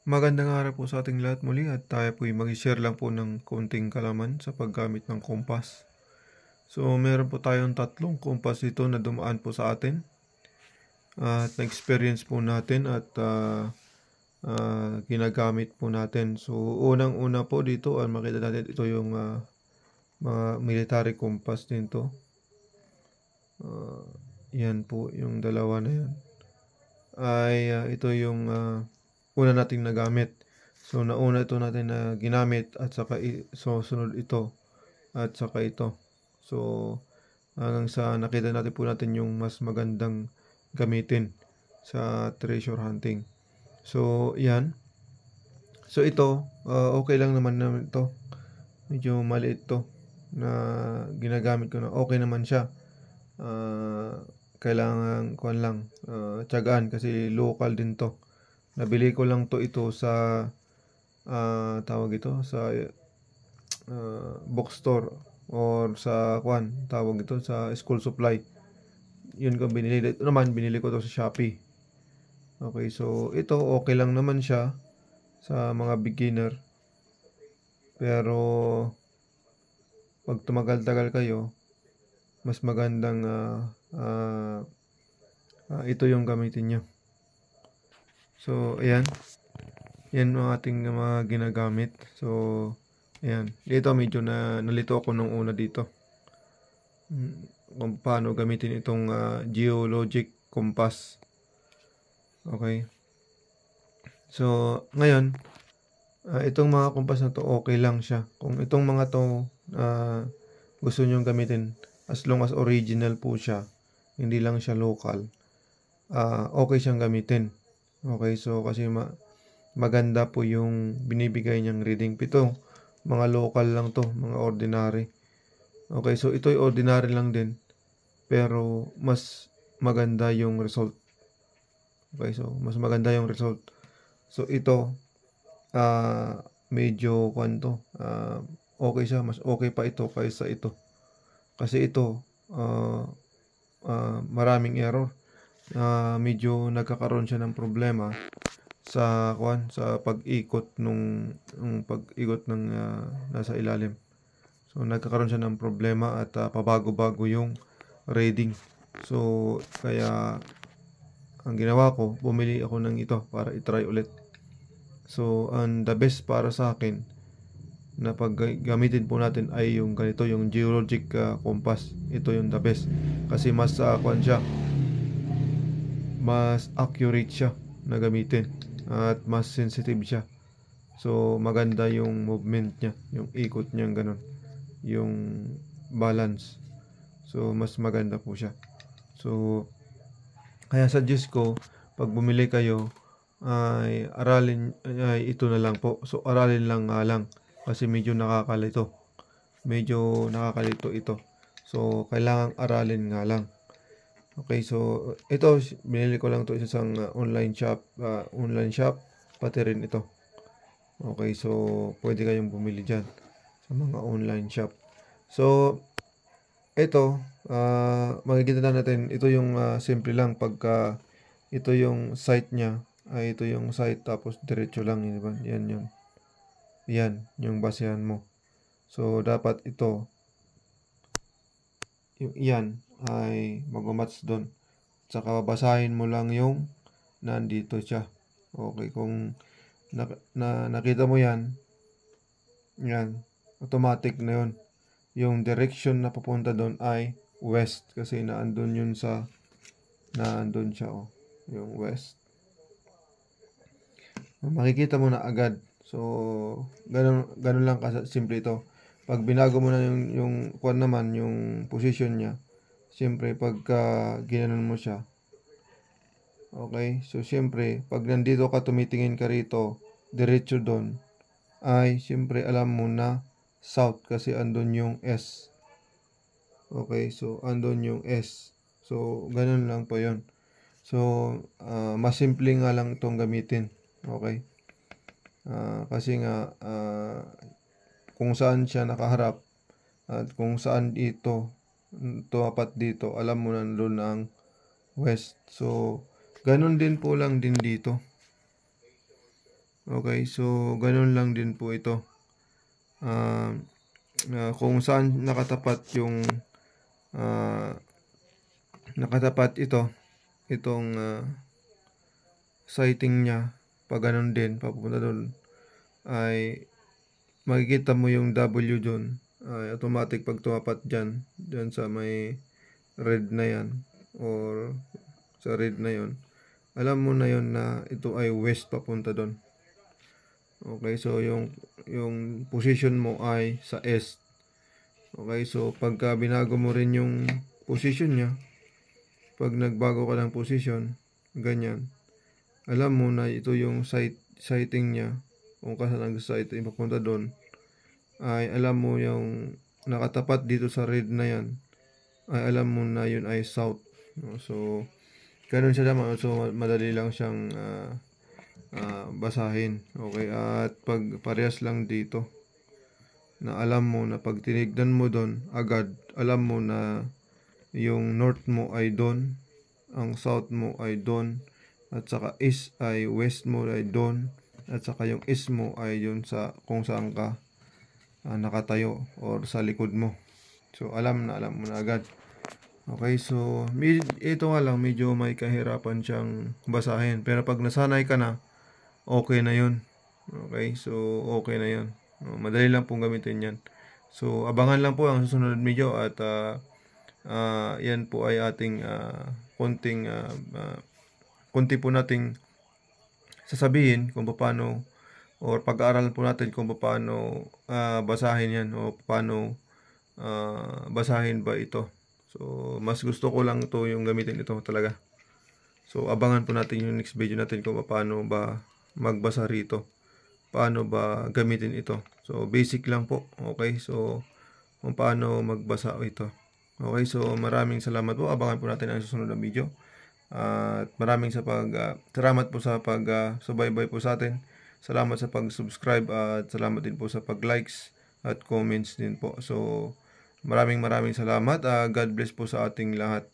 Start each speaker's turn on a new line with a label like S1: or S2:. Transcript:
S1: Magandang araw po sa ating lahat muli at tayo po ay mag-share lang po ng konting kalaman sa paggamit ng kompas. So, meron po tayong tatlong kompas dito na dumaan po sa atin at na-experience po natin at ginagamit po natin. So, unang-una po dito, makita natin ito yung mga military compass din to. Yan po, yung dalawa na yan. Ito yung una nating nagamit. So, nauna ito natin na ginamit at saka sunod ito at saka ito. So, hanggang sa nakita natin po natin yung mas magandang gamitin sa treasure hunting. So, yan. So, ito, okay lang naman naman ito. Medyo maliit to na ginagamit ko na okay naman siya. Kailangan kuan lang, tiyagaan kasi local din to. Nabili ko lang to ito sa tawag ito sa bookstore or sa kuan, tawag ito sa school supply. Yun ko binili. Ito naman binili ko to sa Shopee. Okay, so ito okay lang naman siya sa mga beginner. Pero pag tumagal-tagal kayo, mas magandang ito yung gamitin nyo. So, ayan. Yan ang ating mga ginagamit. So, ayan. Dito medyo nalito ako nung una dito. Kung paano gamitin itong geologic compass. Okay. So, ngayon, itong mga compass na to, okay lang siya. Kung itong mga to gusto nyong gamitin, as long as original po siya, hindi lang siya local, okay siyang gamitin. Okay, so kasi maganda po yung binibigay niyang reading. Pito, mga local lang to, mga ordinary. Okay, so ito ay ordinary lang din, pero mas maganda yung result. Okay, so mas maganda yung result. So ito, medyo kwanto, okay siya, mas okay pa ito kaysa ito. Kasi ito, maraming error. Medyo nagkakaroon siya ng problema sa pag-ikot nung pag-ikot ng nasa ilalim. So nagkakaroon siya ng problema at pabago-bago yung reading. So kaya ang ginawa ko, bumili ako ng ito para i-try ulit. So the best para sa akin na pag gamitin po natin ay yung ganito, yung geologic compass. Ito yung the best kasi mas siya, mas accurate siya na gamitin at mas sensitive siya. So maganda yung movement niya, yung ikot niya ganun, yung balance. So mas maganda po siya. So kaya suggest ko pag bumili kayo ay ito na lang po. So aralin lang lang kasi medyo nakakalito. Medyo nakakalito ito. So kailangang aralin nga lang. Okay, so ito binili ko lang to sa isang online shop, pati rin ito. Okay, so pwede kayong bumili diyan sa mga online shop. So ito, makikita na natin, ito yung simple lang pagka ito yung site niya, ito yung site tapos diretso lang, yun, diba? Yan yun. Yan, yung basehan mo. So dapat ito, yung yan ay mag-match doon. Saka babasahin mo lang yung nandito siya. Okay, kung nakita mo yan, automatic na yun. Yung direction na papunta doon ay west kasi naandun siya, yung west. Makikita mo na agad. So, ganun lang simple ito. Pag binago mo na yung kuan naman, yung position niya, siyempre pagka ginanon mo siya, okay, so siyempre pag nandito ka, tumitingin ka rito, diretso doon, ay siyempre alam mo na south kasi andun yung S. Okay, so andun yung S. So ganun lang po yon. So mas simple nga lang itong gamitin. Okay, kasi nga kung saan siya nakaharap at kung saan ito tumapat dito, alam mo na doon ang west. So ganun din po lang din dito. Okay, so ganun lang din po ito. Kung saan nakatapat yung nakatapat itong sighting niya, pag ganun din papunta doon ay makikita mo yung W doon ay automatic pag tumapat dyan sa may red na yan or sa red na yon, alam mo na yon na ito ay west papunta doon. Okay, so yung position mo ay sa east. Okay, so pagka binago mo rin yung position niya, pag nagbago ka ng position, ganyan, alam mo na ito yung sighting niya. Kung ka saan nag-sighting papunta doon, ay alam mo yung nakatapat dito sa red na yan, ay alam mo na yun ay south. So, ganun siya naman. So, madali lang siyang basahin. Okay, at pag parehas lang dito, na alam mo na pag tinignan mo doon, agad, alam mo na yung north mo ay doon, ang south mo ay doon, at saka east ay west mo ay doon, at saka yung east mo ay yun sa kung saan ka nakatayo or sa likod mo. So alam mo na agad. Okay, so ito nga lang medyo may kahirapan siyang basahin, pero pag nasanay ka na, okay na yun. Okay, so okay na yun. Madali lang pong gamitin yan. So abangan lang po ang susunod video at yan po ay ating konti po nating sasabihin kung paano or pag-aaralan po natin kung paano basahin yan o paano basahin ba ito. So mas gusto ko lang to yung gamitin ito talaga. So abangan po natin yung next video natin kung paano ba magbasa rito, paano ba gamitin ito. So basic lang po. Okay, so kung paano magbasa ito. Okay, so maraming salamat po. Abangan po natin ang susunod na video. At maraming salamat po sa subaybay po sa atin. Salamat sa pag-subscribe at salamat din po sa pag-likes at comments din po. So maraming salamat. God bless po sa ating lahat.